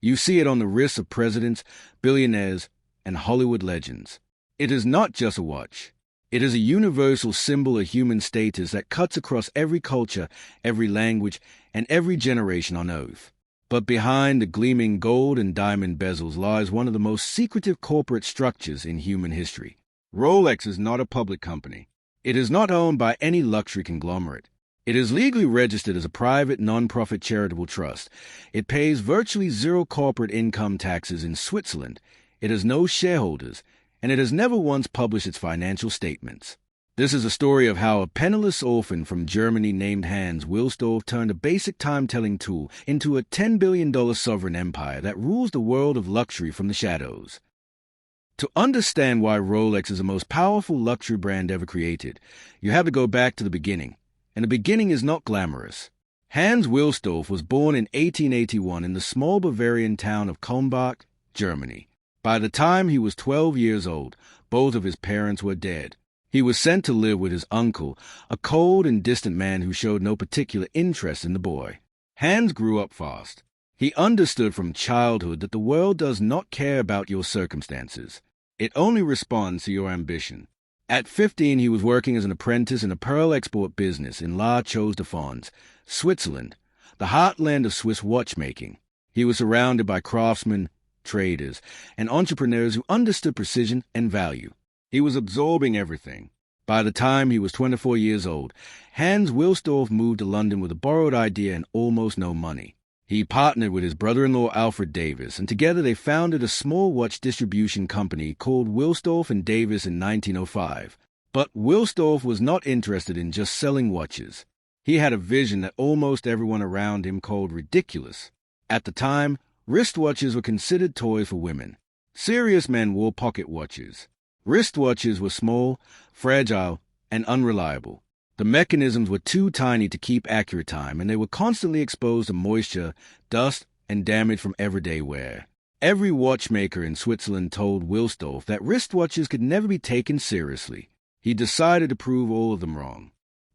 You see it on the wrists of presidents, billionaires, and Hollywood legends. It is not just a watch. It is a universal symbol of human status that cuts across every culture, every language, and every generation on Earth. But behind the gleaming gold and diamond bezels lies one of the most secretive corporate structures in human history. Rolex is not a public company. It is not owned by any luxury conglomerate. It is legally registered as a private, non-profit charitable trust. It pays virtually zero corporate income taxes in Switzerland. It has no shareholders, and it has never once published its financial statements. This is a story of how a penniless orphan from Germany named Hans Wilsdorf turned a basic time-telling tool into a $10 billion sovereign empire that rules the world of luxury from the shadows. To understand why Rolex is the most powerful luxury brand ever created, you have to go back to the beginning. And the beginning is not glamorous. Hans Wilsdorf was born in 1881 in the small Bavarian town of Kulmbach, Germany. By the time he was 12 years old, both of his parents were dead. He was sent to live with his uncle, a cold and distant man who showed no particular interest in the boy. Hans grew up fast. He understood from childhood that the world does not care about your circumstances. It only responds to your ambition. At 15, he was working as an apprentice in a pearl export business in La Chose-de-Fonds, Switzerland, the heartland of Swiss watchmaking. He was surrounded by craftsmen, traders, and entrepreneurs who understood precision and value. He was absorbing everything. By the time he was 24 years old, Hans Wilsdorf moved to London with a borrowed idea and almost no money. He partnered with his brother-in-law Alfred Davis, and together they founded a small watch distribution company called Wilsdorf and Davis in 1905. But Wilsdorf was not interested in just selling watches. He had a vision that almost everyone around him called ridiculous. At the time, wristwatches were considered toys for women. Serious men wore pocket watches. Wristwatches were small, fragile, and unreliable. The mechanisms were too tiny to keep accurate time, and they were constantly exposed to moisture, dust, and damage from everyday wear. Every watchmaker in Switzerland told Wilsdorf that wristwatches could never be taken seriously. He decided to prove all of them wrong.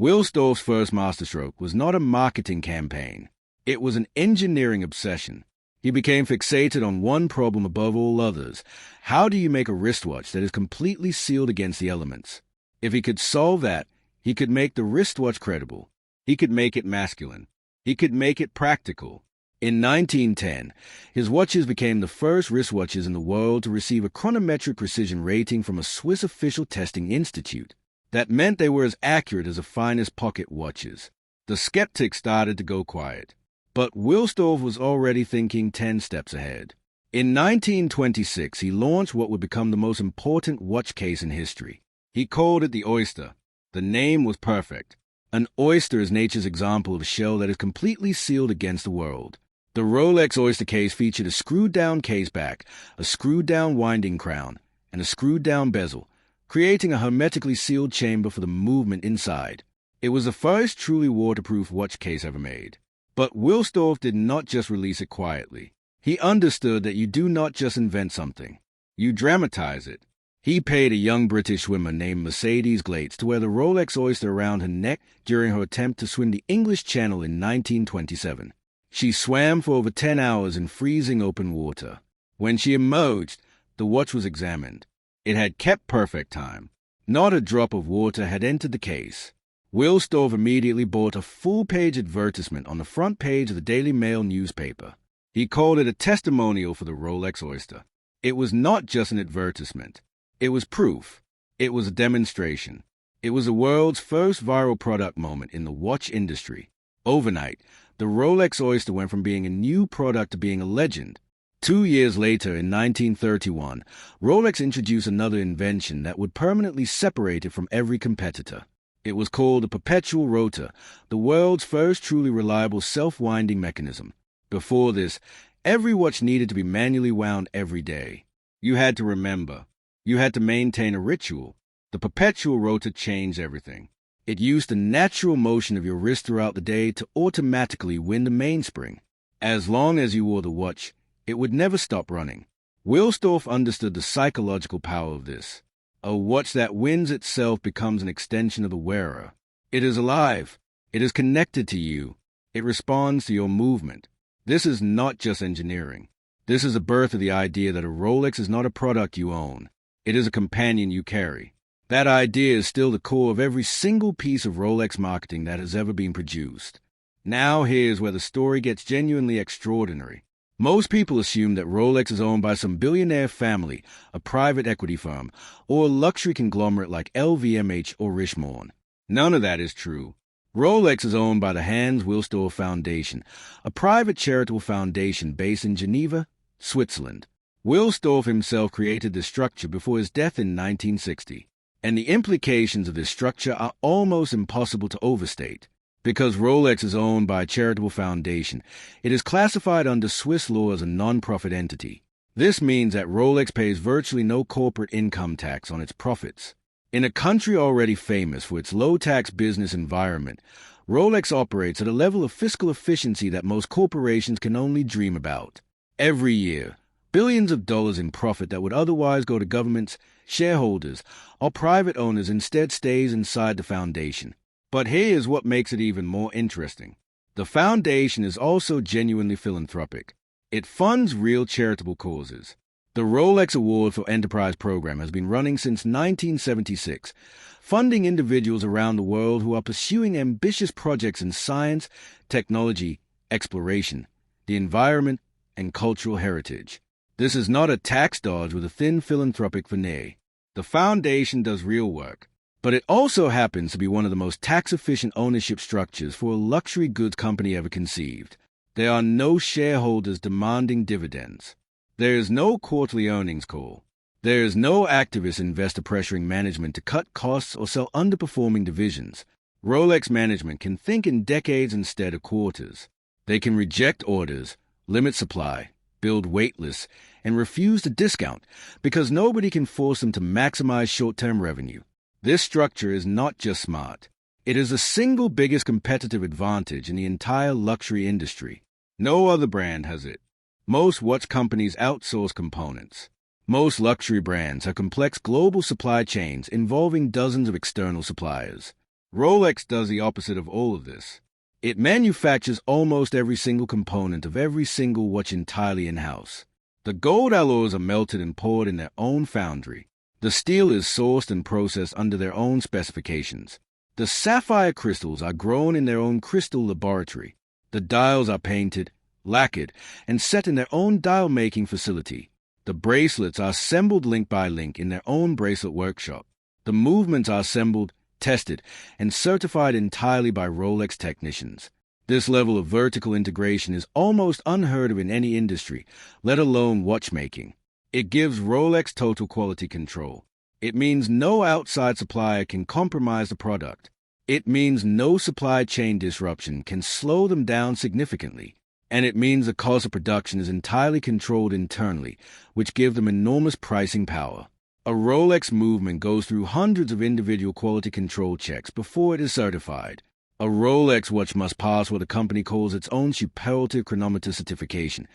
Wilsdorf's first masterstroke was not a marketing campaign. It was an engineering obsession. He became fixated on one problem above all others. How do you make a wristwatch that is completely sealed against the elements? If he could solve that, he could make the wristwatch credible. He could make it masculine. He could make it practical. In 1910, his watches became the first wristwatches in the world to receive a chronometric precision rating from a Swiss official testing institute. That meant they were as accurate as the finest pocket watches. The skeptics started to go quiet. But Wilsdorf was already thinking 10 steps ahead. In 1926, he launched what would become the most important watch case in history. He called it the Oyster. The name was perfect. An oyster is nature's example of a shell that is completely sealed against the world. The Rolex Oyster case featured a screwed-down case back, a screwed-down winding crown, and a screwed-down bezel, creating a hermetically sealed chamber for the movement inside. It was the first truly waterproof watch case ever made. But Wilsdorf did not just release it quietly. He understood that you do not just invent something. You dramatize it. He paid a young British swimmer named Mercedes Glates to wear the Rolex Oyster around her neck during her attempt to swim the English Channel in 1927. She swam for over 10 hours in freezing open water. When she emerged, the watch was examined. It had kept perfect time. Not a drop of water had entered the case. Wilsdorf immediately bought a full-page advertisement on the front page of the Daily Mail newspaper. He called it a testimonial for the Rolex Oyster. It was not just an advertisement. It was proof. It was a demonstration. It was the world's first viral product moment in the watch industry. Overnight, the Rolex Oyster went from being a new product to being a legend. 2 years later, in 1931, Rolex introduced another invention that would permanently separate it from every competitor. It was called a perpetual rotor, the world's first truly reliable self-winding mechanism. Before this, every watch needed to be manually wound every day. You had to remember. You had to maintain a ritual. The perpetual rotor changed everything. It used the natural motion of your wrist throughout the day to automatically win the mainspring. As long as you wore the watch, it would never stop running. Wilsdorf understood the psychological power of this. A watch that wins itself becomes an extension of the wearer. It is alive. It is connected to you. It responds to your movement. This is not just engineering. This is the birth of the idea that a Rolex is not a product you own. It is a companion you carry. That idea is still the core of every single piece of Rolex marketing that has ever been produced. Now here's where the story gets genuinely extraordinary. Most people assume that Rolex is owned by some billionaire family, a private equity firm, or a luxury conglomerate like LVMH or Richemont. None of that is true. Rolex is owned by the Hans Wilsdorf Foundation, a private charitable foundation based in Geneva, Switzerland. Wilsdorf himself created this structure before his death in 1960, and the implications of this structure are almost impossible to overstate. Because Rolex is owned by a charitable foundation, it is classified under Swiss law as a non-profit entity. This means that Rolex pays virtually no corporate income tax on its profits. In a country already famous for its low-tax business environment, Rolex operates at a level of fiscal efficiency that most corporations can only dream about. Every year, billions of dollars in profit that would otherwise go to governments, shareholders, or private owners instead stays inside the foundation. But here's what makes it even more interesting. The foundation is also genuinely philanthropic. It funds real charitable causes. The Rolex Award for Enterprise program has been running since 1976, funding individuals around the world who are pursuing ambitious projects in science, technology, exploration, the environment, and cultural heritage. This is not a tax dodge with a thin philanthropic veneer. The foundation does real work. But it also happens to be one of the most tax-efficient ownership structures for a luxury goods company ever conceived. There are no shareholders demanding dividends. There is no quarterly earnings call. There is no activist investor pressuring management to cut costs or sell underperforming divisions. Rolex management can think in decades instead of quarters. They can reject orders, limit supply, build wait lists, and refuse to discount because nobody can force them to maximize short-term revenue. This structure is not just smart. It is the single biggest competitive advantage in the entire luxury industry. No other brand has it. Most watch companies outsource components. Most luxury brands have complex global supply chains involving dozens of external suppliers. Rolex does the opposite of all of this. It manufactures almost every single component of every single watch entirely in-house. The gold alloys are melted and poured in their own foundry. The steel is sourced and processed under their own specifications. The sapphire crystals are grown in their own crystal laboratory. The dials are painted, lacquered, and set in their own dial-making facility. The bracelets are assembled link by link in their own bracelet workshop. The movements are assembled, tested, and certified entirely by Rolex technicians. This level of vertical integration is almost unheard of in any industry, let alone watchmaking. It gives Rolex total quality control. It means no outside supplier can compromise the product. It means no supply chain disruption can slow them down significantly. And it means the cost of production is entirely controlled internally, which gives them enormous pricing power. A Rolex movement goes through hundreds of individual quality control checks before it is certified. A Rolex watch must pass what a company calls its own superlative chronometer certification,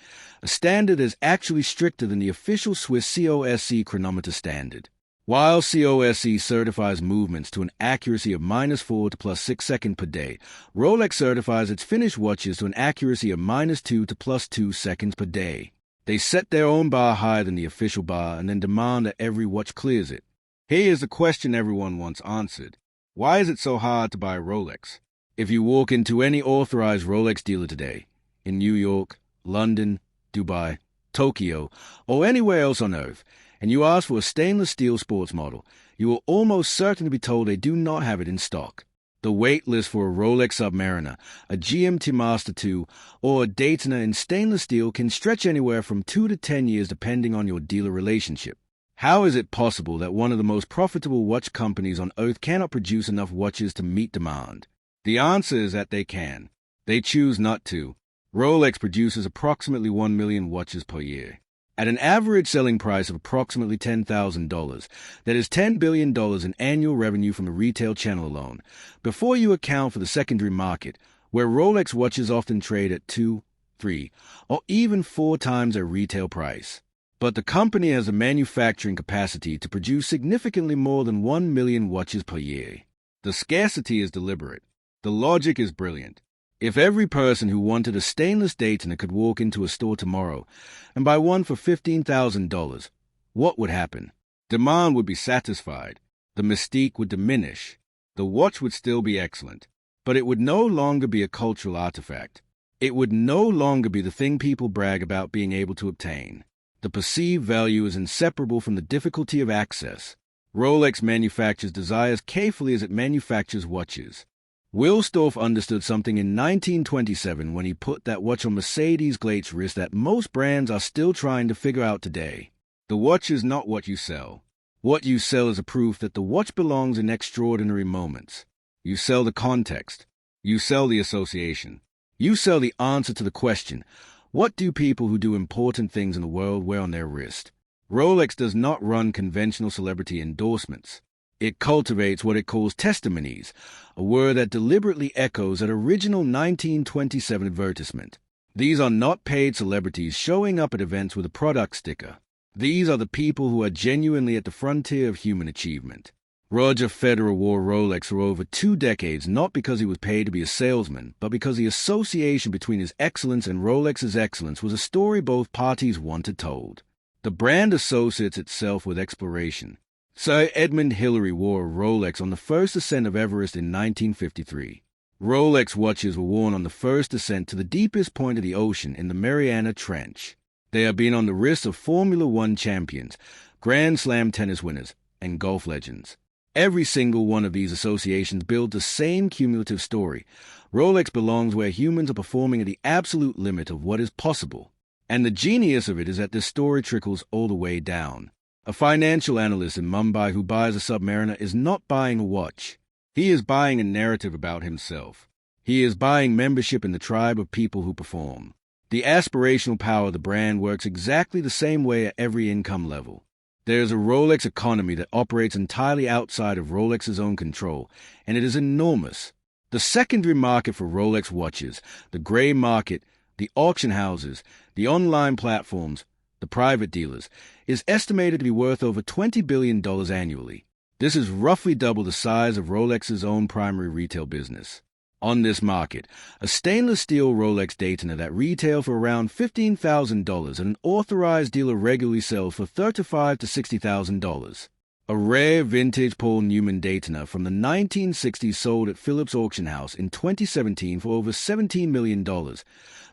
a standard that is actually stricter than the official Swiss COSC chronometer standard. While COSC certifies movements to an accuracy of -4 to +6 seconds per day, Rolex certifies its finished watches to an accuracy of -2 to +2 seconds per day. They set their own bar higher than the official bar and then demand that every watch clears it. Here is the question everyone wants answered. Why is it so hard to buy a Rolex? If you walk into any authorized Rolex dealer today, in New York, London, Dubai, Tokyo, or anywhere else on Earth, and you ask for a stainless steel sports model, you will almost certainly be told they do not have it in stock. The wait list for a Rolex Submariner, a GMT Master 2, or a Daytona in stainless steel can stretch anywhere from 2 to 10 years depending on your dealer relationship. How is it possible that one of the most profitable watch companies on Earth cannot produce enough watches to meet demand? The answer is that they can. They choose not to. Rolex produces approximately 1 million watches per year. At an average selling price of approximately $10,000, that is $10 billion in annual revenue from the retail channel alone, before you account for the secondary market, where Rolex watches often trade at 2, 3, or even 4 times their retail price. But the company has the manufacturing capacity to produce significantly more than 1 million watches per year. The scarcity is deliberate. The logic is brilliant. If every person who wanted a stainless Daytona could walk into a store tomorrow and buy one for $15,000, what would happen? Demand would be satisfied. The mystique would diminish. The watch would still be excellent, but it would no longer be a cultural artifact. It would no longer be the thing people brag about being able to obtain. The perceived value is inseparable from the difficulty of access. Rolex manufactures desires carefully as it manufactures watches. Wilsdorf understood something in 1927 when he put that watch on Mercedes Glate's wrist that most brands are still trying to figure out today. The watch is not what you sell. What you sell is a proof that the watch belongs in extraordinary moments. You sell the context. You sell the association. You sell the answer to the question, what do people who do important things in the world wear on their wrist? Rolex does not run conventional celebrity endorsements. It cultivates what it calls testimonies, a word that deliberately echoes that original 1927 advertisement. These are not paid celebrities showing up at events with a product sticker. These are the people who are genuinely at the frontier of human achievement. Roger Federer wore Rolex for over 2 decades not because he was paid to be a salesman, but because the association between his excellence and Rolex's excellence was a story both parties wanted told. The brand associates itself with exploration. Sir Edmund Hillary wore a Rolex on the first ascent of Everest in 1953. Rolex watches were worn on the first ascent to the deepest point of the ocean in the Mariana Trench. They have been on the wrists of Formula One champions, Grand Slam tennis winners, and golf legends. Every single one of these associations builds the same cumulative story. Rolex belongs where humans are performing at the absolute limit of what is possible. And the genius of it is that this story trickles all the way down. A financial analyst in Mumbai who buys a Submariner is not buying a watch. He is buying a narrative about himself. He is buying membership in the tribe of people who perform. The aspirational power of the brand works exactly the same way at every income level. There is a Rolex economy that operates entirely outside of Rolex's own control, and it is enormous. The secondary market for Rolex watches, the gray market, the auction houses, the online platforms, the private dealers, is estimated to be worth over $20 billion annually. This is roughly double the size of Rolex's own primary retail business. On this market, a stainless steel Rolex Daytona that retails for around $15,000 and an authorized dealer regularly sells for $35,000 to $60,000. A rare vintage Paul Newman Daytona from the 1960s sold at Phillips Auction House in 2017 for over $17 million,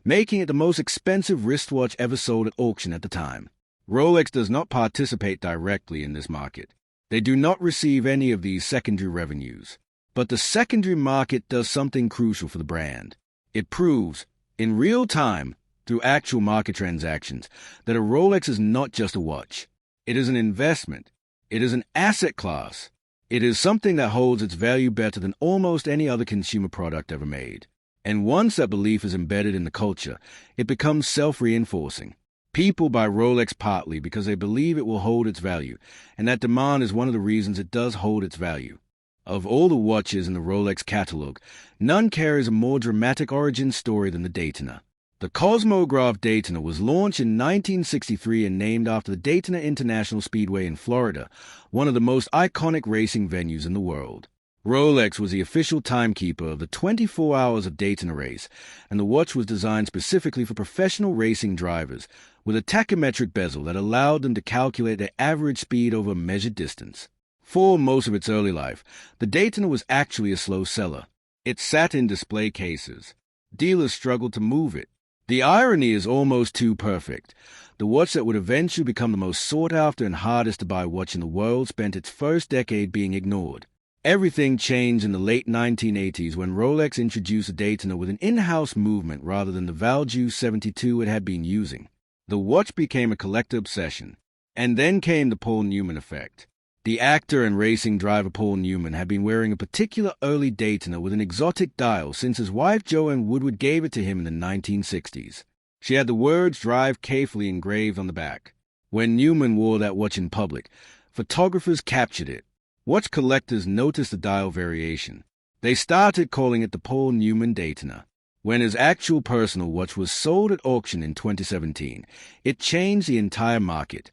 making it the most expensive wristwatch ever sold at auction at the time. Rolex does not participate directly in this market. They do not receive any of these secondary revenues. But the secondary market does something crucial for the brand. It proves, in real time, through actual market transactions, that a Rolex is not just a watch. It is an investment. It is an asset class. It is something that holds its value better than almost any other consumer product ever made. And once that belief is embedded in the culture, it becomes self-reinforcing. People buy Rolex partly because they believe it will hold its value, and that demand is one of the reasons it does hold its value. Of all the watches in the Rolex catalog, none carries a more dramatic origin story than the Daytona. The Cosmograph Daytona was launched in 1963 and named after the Daytona International Speedway in Florida, one of the most iconic racing venues in the world. Rolex was the official timekeeper of the 24 hours of Daytona race, and the watch was designed specifically for professional racing drivers, with a tachymetric bezel that allowed them to calculate their average speed over a measured distance. For most of its early life, the Daytona was actually a slow seller. It sat in display cases. Dealers struggled to move it. The irony is almost too perfect. The watch that would eventually become the most sought-after and hardest-to-buy watch in the world spent its first decade being ignored. Everything changed in the late 1980s when Rolex introduced the Daytona with an in-house movement rather than the Valjoux 72 it had been using. The watch became a collector obsession. And then came the Paul Newman effect. The actor and racing driver Paul Newman had been wearing a particular early Daytona with an exotic dial since his wife Joanne Woodward gave it to him in the 1960s. She had the words "Drive carefully" engraved on the back. When Newman wore that watch in public, photographers captured it. Watch collectors noticed the dial variation. They started calling it the Paul Newman Daytona. When his actual personal watch was sold at auction in 2017, it changed the entire market.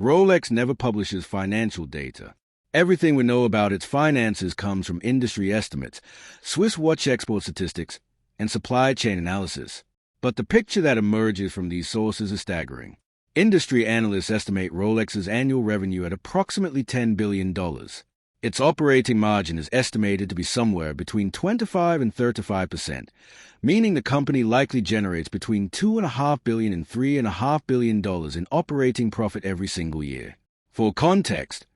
Rolex never publishes financial data. Everything we know about its finances comes from industry estimates, Swiss watch export statistics, and supply chain analysis. But the picture that emerges from these sources is staggering. Industry analysts estimate Rolex's annual revenue at approximately $10 billion. Its operating margin is estimated to be somewhere between 25 and 35%, meaning the company likely generates between $2.5 billion and $3.5 billion in operating profit every single year. For context,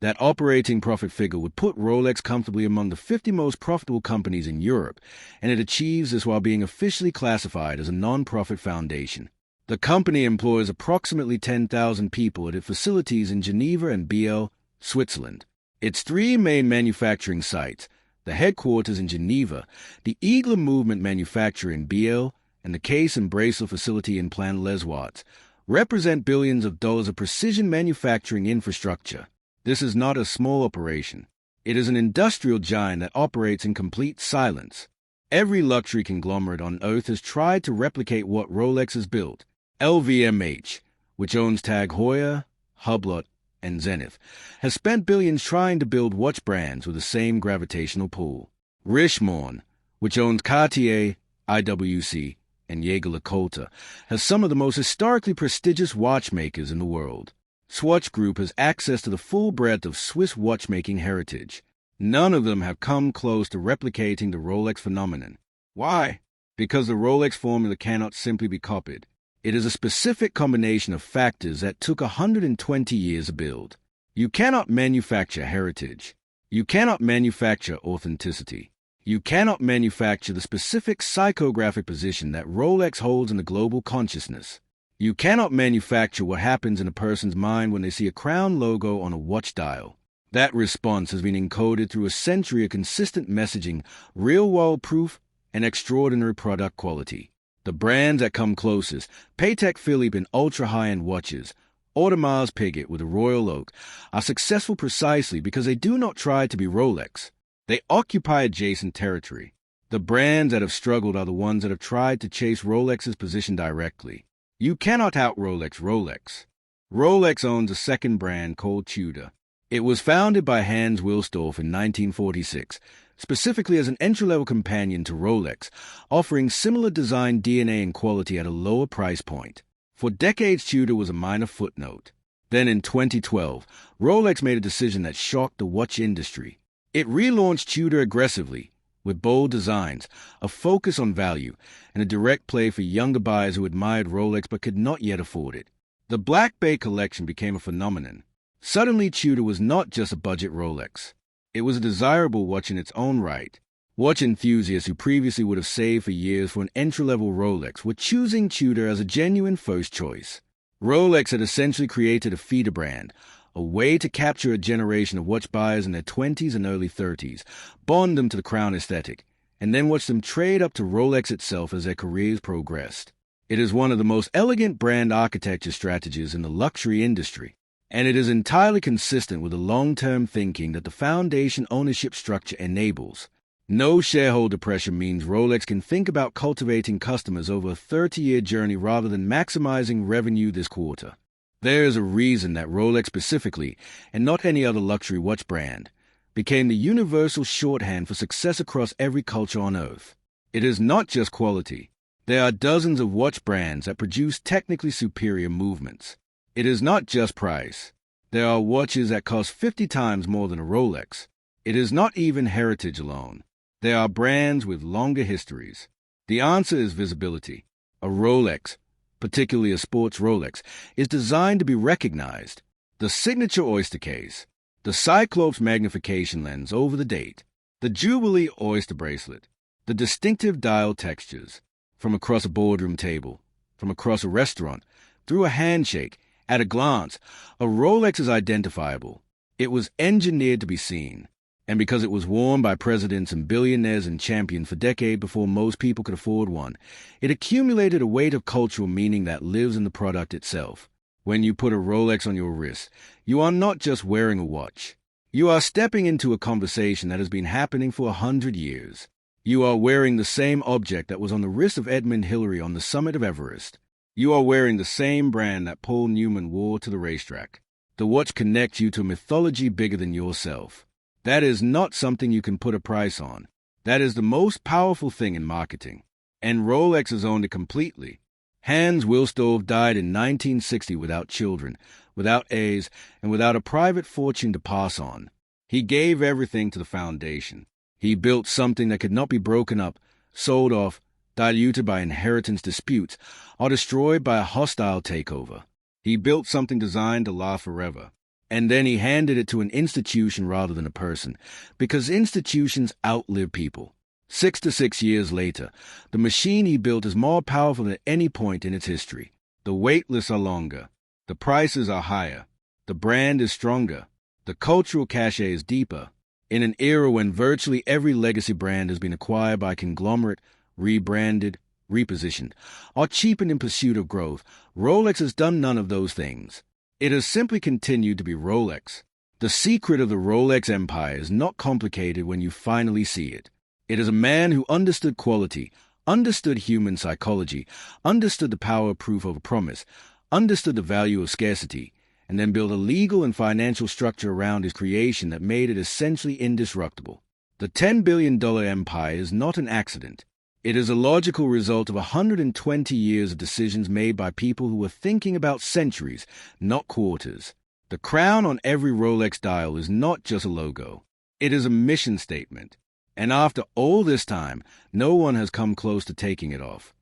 that operating profit figure would put Rolex comfortably among the 50 most profitable companies in Europe, and it achieves this while being officially classified as a non-profit foundation. The company employs approximately 10,000 people at its facilities in Geneva and Biel, Switzerland. Its three main manufacturing sites, the headquarters in Geneva, the Eagle Movement manufacturer in Biel, and the case and bracelet facility in Plan-les-Ouates, represent billions of dollars of precision manufacturing infrastructure. This is not a small operation. It is an industrial giant that operates in complete silence. Every luxury conglomerate on Earth has tried to replicate what Rolex has built. LVMH, which owns Tag Heuer, Hublot, and Zenith, has spent billions trying to build watch brands with the same gravitational pull. Richemont, which owns Cartier, IWC, and Jaeger-LeCoultre, has some of the most historically prestigious watchmakers in the world. Swatch Group has access to the full breadth of Swiss watchmaking heritage. None of them have come close to replicating the Rolex phenomenon. Why? Because the Rolex formula cannot simply be copied. It is a specific combination of factors that took 120 years to build. You cannot manufacture heritage. You cannot manufacture authenticity. You cannot manufacture the specific psychographic position that Rolex holds in the global consciousness. You cannot manufacture what happens in a person's mind when they see a crown logo on a watch dial. That response has been encoded through a century of consistent messaging, real-world proof, and extraordinary product quality. The brands that come closest, Patek Philippe in ultra-high-end watches, Audemars Piguet with a royal oak, are successful precisely because they do not try to be Rolex. They occupy adjacent territory. The brands that have struggled are the ones that have tried to chase Rolex's position directly. You cannot out-Rolex Rolex. Rolex owns a second brand called Tudor. It was founded by Hans Wilsdorf in 1946, specifically as an entry-level companion to Rolex, offering similar design DNA and quality at a lower price point. For decades, Tudor was a minor footnote. Then in 2012, Rolex made a decision that shocked the watch industry. It relaunched Tudor aggressively, with bold designs, a focus on value, and a direct play for younger buyers who admired Rolex but could not yet afford it. The Black Bay collection became a phenomenon. Suddenly, Tudor was not just a budget Rolex. It was a desirable watch in its own right. Watch enthusiasts who previously would have saved for years for an entry-level Rolex were choosing Tudor as a genuine first choice. Rolex had essentially created a feeder brand, a way to capture a generation of watch buyers in their 20s and early 30s, bond them to the crown aesthetic, and then watch them trade up to Rolex itself as their careers progressed. It is one of the most elegant brand architecture strategies in the luxury industry, and it is entirely consistent with the long-term thinking that the foundation ownership structure enables. No shareholder pressure means Rolex can think about cultivating customers over a 30-year journey rather than maximizing revenue this quarter. There is a reason that Rolex specifically, and not any other luxury watch brand, became the universal shorthand for success across every culture on Earth. It is not just quality. There are dozens of watch brands that produce technically superior movements. It is not just price. There are watches that cost 50 times more than a Rolex. It is not even heritage alone. There are brands with longer histories. The answer is visibility. A Rolex, particularly a sports Rolex, is designed to be recognized. The signature Oyster case, the Cyclops magnification lens over the date, the Jubilee Oyster bracelet, the distinctive dial textures, from across a boardroom table, from across a restaurant, through a handshake, at a glance, a Rolex is identifiable. It was engineered to be seen. And because it was worn by presidents and billionaires and championed for decades before most people could afford one, it accumulated a weight of cultural meaning that lives in the product itself. When you put a Rolex on your wrist, you are not just wearing a watch. You are stepping into a conversation that has been happening for 100 years. You are wearing the same object that was on the wrist of Edmund Hillary on the summit of Everest. You are wearing the same brand that Paul Newman wore to the racetrack. The watch connects you to a mythology bigger than yourself. That is not something you can put a price on. That is the most powerful thing in marketing. and Rolex has owned it completely. Hans Wilsdorf died in 1960 without children, without heirs, and without a private fortune to pass on. He gave everything to the foundation. He built something that could not be broken up, sold off, diluted by inheritance disputes, or destroyed by a hostile takeover. He built something designed to last forever. And then he handed it to an institution rather than a person, because institutions outlive people. 6 to 6 years later, the machine he built is more powerful than any point in its history. The wait lists are longer. The prices are higher. The brand is stronger. The cultural cachet is deeper. In an era when virtually every legacy brand has been acquired by conglomerate, rebranded, repositioned, or cheapened in pursuit of growth, Rolex has done none of those things. It has simply continued to be Rolex. The secret of the Rolex empire is not complicated when you finally see it. It is a man who understood quality, understood human psychology, understood the power of proof over promise, understood the value of scarcity, and then built a legal and financial structure around his creation that made it essentially indestructible. The $10 billion empire is not an accident. It is a logical result of 120 years of decisions made by people who were thinking about centuries, not quarters. The crown on every Rolex dial is not just a logo. It is a mission statement. And after all this time, no one has come close to taking it off.